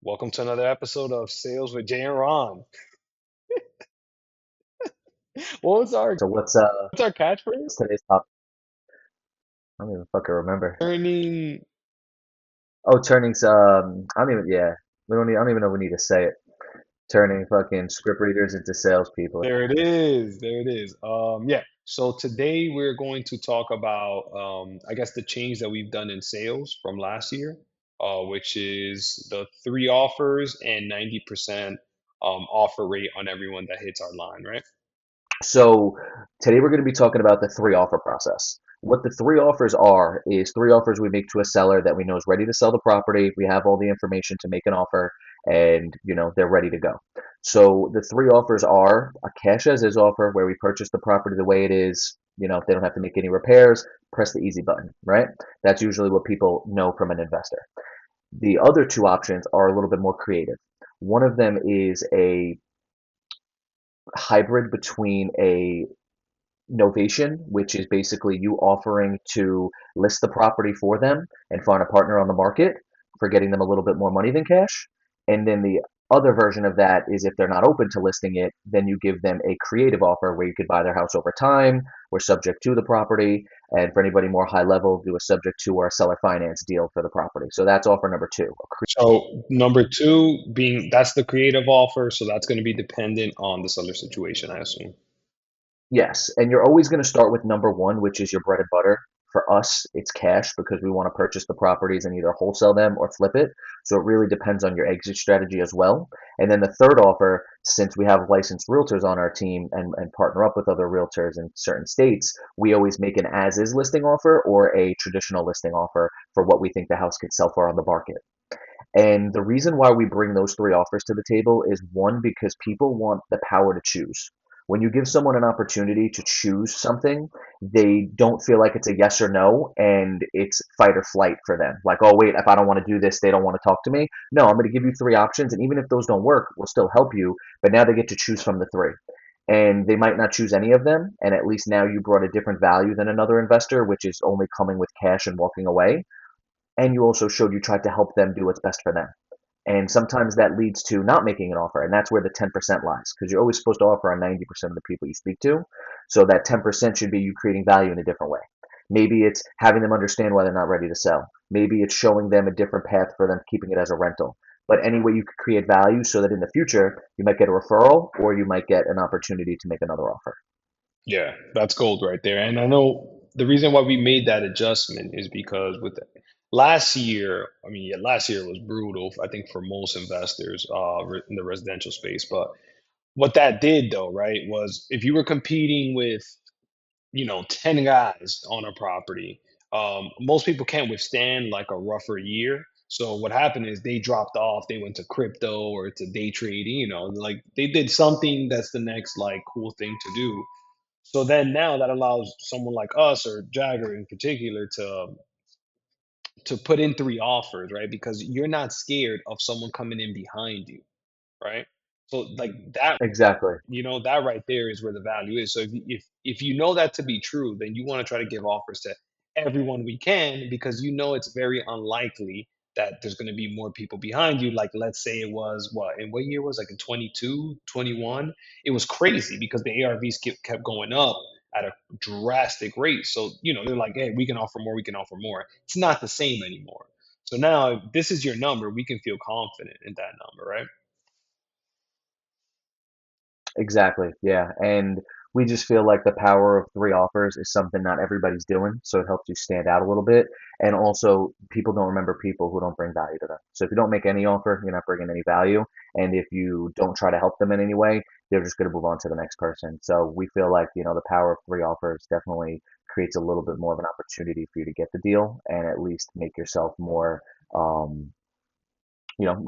Welcome to another episode of Sales with Jay and Ron. What was our So what's what's our catchphrase? today's topic? I don't even fucking remember. Turning. Oh, turning's I don't even yeah. I don't even know if we need to say it. Turning fucking script readers into salespeople. There it is. There it is. Yeah. So today we're going to talk about I guess the change that we've done in sales from last year, which is the three offers and 90% offer rate on everyone that hits our line, right? So today we're going to be talking about the three offer process. What the three offers are is three offers we make to a seller that we know is ready to sell the property. We have all the information to make an offer and they're ready to go. So the three offers are a cash as is offer where we purchase the property the way it is. If they don't have to make any repairs, press the easy button, right? That's usually what people know from an investor. The other two options are a little bit more creative. One of them is a hybrid between a novation, which is basically you offering to list the property for them and find a partner on the market for getting them a little bit more money than cash. And then the other version of that is if they're not open to listing it, then you give them a creative offer where you could buy their house over time or subject to the property. And for anybody more high level, do a subject to or a seller finance deal for the property. So that's offer number two. So number two being that's the creative offer, so that's going to be dependent on the seller situation, I assume. Yes, and you're always going to start with number one, which is your bread and butter. For us, it's cash because we want to purchase the properties and either wholesale them or flip it. So it really depends on your exit strategy as well. And then the third offer, since we have licensed realtors on our team and partner up with other realtors in certain states, we always make an as is listing offer or a traditional listing offer for what we think the house could sell for on the market. And the reason why we bring those three offers to the table is one, because people want the power to choose. When you give someone an opportunity to choose something, they don't feel like it's a yes or no and it's fight or flight for them. Like, oh, wait, if I don't want to do this, they don't want to talk to me. No, I'm going to give you three options. And even if those don't work, we'll still help you. But now they get to choose from the three. And they might not choose any of them. And at least now you brought a different value than another investor, which is only coming with cash and walking away. And you also showed you tried to help them do what's best for them. And sometimes that leads to not making an offer. And that's where the 10% lies because you're always supposed to offer on 90% of the people you speak to. So that 10% should be you creating value in a different way. Maybe it's having them understand why they're not ready to sell. Maybe it's showing them a different path for them keeping it as a rental. But any way you could create value so that in the future you might get a referral or you might get an opportunity to make another offer. Yeah, that's gold right there. And I know the reason why we made that adjustment is because with last year, I mean, yeah, last year was brutal, I think, for most investors in the residential space. But what that did, though, right, was if you were competing with, 10 guys on a property, most people can't withstand like a rougher year. So what happened is they dropped off, they went to crypto or to day trading, like they did something that's the next like cool thing to do. So then now that allows someone like us or Jagger in particular to put in three offers, right? Because you're not scared of someone coming in behind you, right? So like that, Exactly. that right there is where the value is. So if you know that to be true, then you want to try to give offers to everyone we can because you know it's very unlikely that there's going to be more people behind you. Like let's say it was what in what year was like in 22, 21. It was crazy because the ARVs kept going up at a drastic rate. So they're like, hey, we can offer more, we can offer more. It's not the same anymore. So now if this is your number, we can feel confident in that number, right? Exactly. Yeah. And we just feel like the power of three offers is something not everybody's doing. So it helps you stand out a little bit. And also, people don't remember people who don't bring value to them. So if you don't make any offer, you're not bringing any value. And if you don't try to help them in any way, they're just going to move on to the next person. So we feel like, the power of three offers definitely creates a little bit more of an opportunity for you to get the deal and at least make yourself more, um,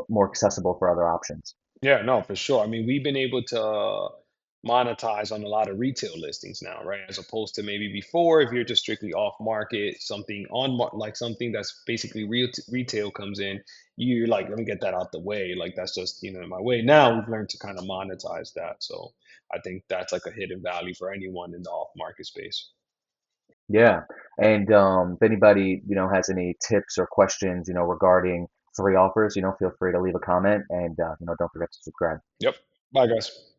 more accessible for other options. Yeah, no, for sure. I mean, we've been able to monetize on a lot of retail listings now, right? As opposed to maybe before, if you're just strictly off market, something like something that's basically retail comes in, you're like, let me get that out the way. Like that's just, in my way. Now we've learned to kind of monetize that. So I think that's like a hidden value for anyone in the off market space. Yeah. And if anybody, has any tips or questions, regarding three offers, feel free to leave a comment and don't forget to subscribe. Yep. Bye, guys.